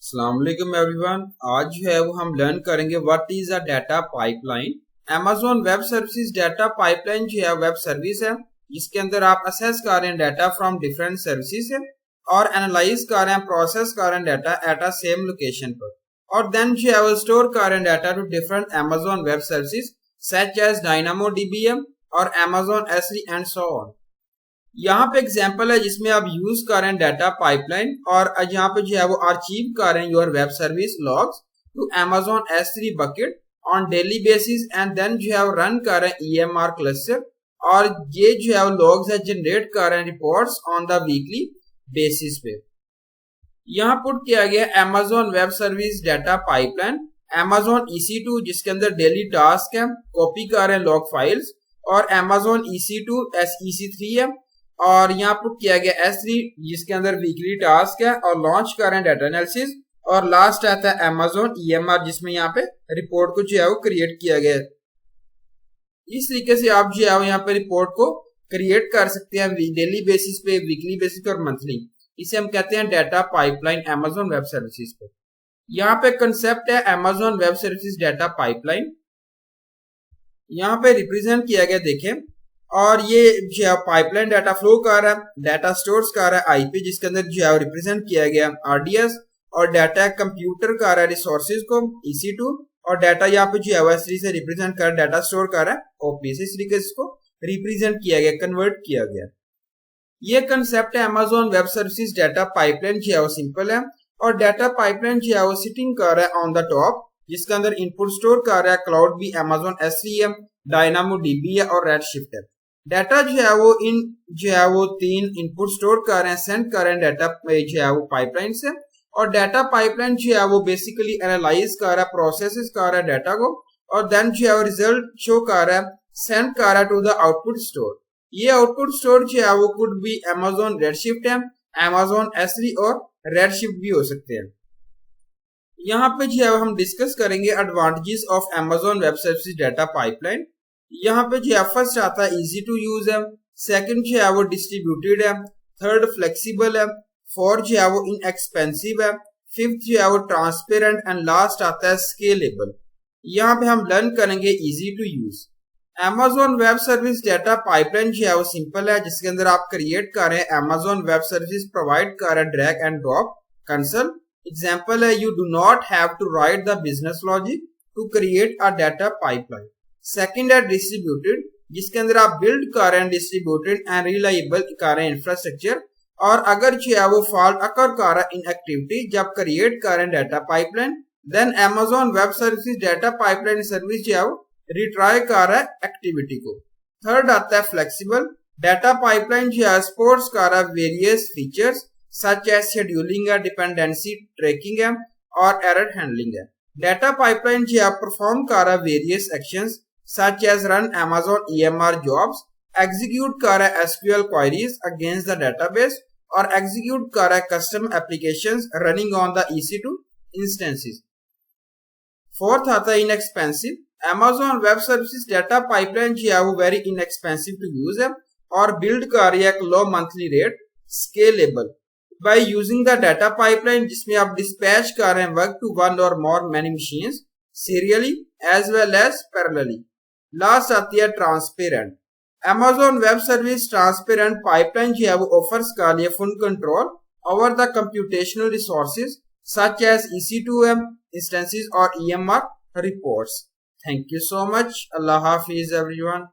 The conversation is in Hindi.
अस्सलाम वालेकुम एवरीवन। आज जो है वो हम लर्न करेंगे what is a data pipeline. Amazon web services data pipeline जो है वेब सर्विस है जिसके अंदर आप असेस कर रहे हैं डाटा फ्रॉम डिफरेंट सर्विसेज है और एनालाइज कर रहे हैं, प्रोसेस कर रहे हैं data at a same location पर, और देन जो है वो स्टोर कर रहे हैं data to different Amazon web services such as DynamoDB और Amazon S3 and so on. यहाँ पे एग्जांपल है जिसमें आप यूज कर रहे हैं डाटा पाइपलाइन और यहाँ पे जो है वो अचीव कर रहे हैं your web service logs to Amazon S3 bucket on daily basis and then जो है वो रन कर रहे हैं EMR क्लस्टर और ये जो है वो लॉग्स है जनरेट कर रहे हैं reports on the weekly basis पे। यहाँ पुट किया गया Amazon web service data pipeline Amazon EC2 जिसके अंदर डेली टास्क है, कॉपी कर रहे हैं लॉग फाइल्स, और Amazon EC2 EC3 है और यहाँ पुट किया गया S3 जिसके अंदर वीकली टास्क है और लॉन्च कर रहे हैं डाटा एनालिसिस, और लास्ट आता है Amazon EMR जिसमें यहाँ पे रिपोर्ट को जो है वो क्रिएट किया गया है। इस तरीके से आप जो है यहाँ पे रिपोर्ट को क्रिएट कर सकते हैं डेली बेसिस पे, वीकली बेसिस पे और मंथली। इसे हम कहते हैं data pipeline Amazon web services पे। यहाँ पे कंसेप्ट है Amazon web services data pipeline, यहाँ पे रिप्रेजेंट किया गया देखें, और ये जो पाइपलाइन डाटा फ्लो कर रहा है, डाटा स्टोर्स कर रहा है आईपी जिसके अंदर जो है रिप्रेजेंट किया गया RDS, और डाटा कंप्यूटर कर रहा है रिसोर्सेज को EC2, और डाटा यहाँ पे जो है S3 से रिप्रेजेंट कर डाटा स्टोर कर रहा है OP से। इस तरीके से इसको रिप्रेजेंट किया गया, कन्वर्ट किया गया। ये कंसेप्ट है Amazon web services data pipeline जो है वो सिंपल है, और डाटा पाइपलाइन जो है वो सिटिंग कर रहा है ऑन द टॉप जिसके अंदर इनपुट स्टोर कर रहा है क्लाउड भी Amazon S3 है, DynamoDB है और रेडशिफ्ट है। डाटा जो है वो तीन इनपुट स्टोर कर रहे हैं, सेंड कर रहे हैं डाटा जो है वो पाइपलाइन से, और डाटा पाइपलाइन जो है वो बेसिकली एनालाइज कर रहा है, प्रोसेस कर रहा है डाटा को, और देन जो है वो रिजल्ट शो कर रहा है, सेंड कर रहा है टू द आउटपुट स्टोर। ये आउटपुट स्टोर जो है वो कुड भी Amazon रेडशिफ्ट है, Amazon S3 और रेडशिफ्ट भी हो सकते हैं। यहाँ पे जो है हम डिस्कस करेंगे advantages of Amazon web services data pipeline. यहाँ पे जो है फर्स्ट आता है इजी टू यूज है, सेकंड जो है वो डिस्ट्रीब्यूटेड है, थर्ड फ्लेक्सिबल है, फोर्थ जो है वो इनएक्सपेंसिव है, फिफ्थ जो है वो ट्रांसपेरेंट, एंड लास्ट आता है स्केलेबल। यहाँ पे हम लर्न करेंगे easy to use. Amazon web service data pipeline जो है वो सिंपल है जिसके अंदर आप क्रिएट कर रहे हैं Amazon वेब सर्विस प्रोवाइड कर रहे हैं drag and drop console. Example है you do not have to write the business logic to create a data pipeline. Second है डिस्ट्रीब्यूटेड जिसके अंदर आप बिल्ड कर रहे हैं डिस्ट्रीब्यूटेड एंड रिलायबल कर रहे हैं इंफ्रास्ट्रक्चर, और अगर जो है वो फॉल्ट अकर कर रहा है इन एक्टिविटी जब क्रिएट कर रहे हैं data pipeline, then Amazon web services data pipeline service जो है वो रिट्राई कर रहा है एक्टिविटी को। थर्ड आता है फ्लेक्सिबल, डाटा पाइपलाइन जो है सपोर्ट्स कर रहा है various features such as scheduling है, डिपेंडेंसी ट्रैकिंग है और एरर हैंडलिंग है। डाटा पाइपलाइन जो है परफॉर्म कर रहा है various actions such as run Amazon EMR jobs, execute कर रहा है SQL queries against the database और execute कर रहा है custom applications running on the EC2 instances। Fourth आता है inexpensive, Amazon web services data pipeline जो है वो वेरी inexpensive to use है और बिल्ड कर रही है एक low monthly rate, scalable by using the data pipeline जिसमें आप डिस्पैच कर रहे हैं वर्क टू वन और more many machines serially as well as parallelly। Last आती है transparent. Amazon web service transparent pipeline जो है वो ऑफर्स कर लिए full control over the computational resources such as EC2M instances और EMR reports. Thank you so much. अल्लाह हाफिज एवरीवन।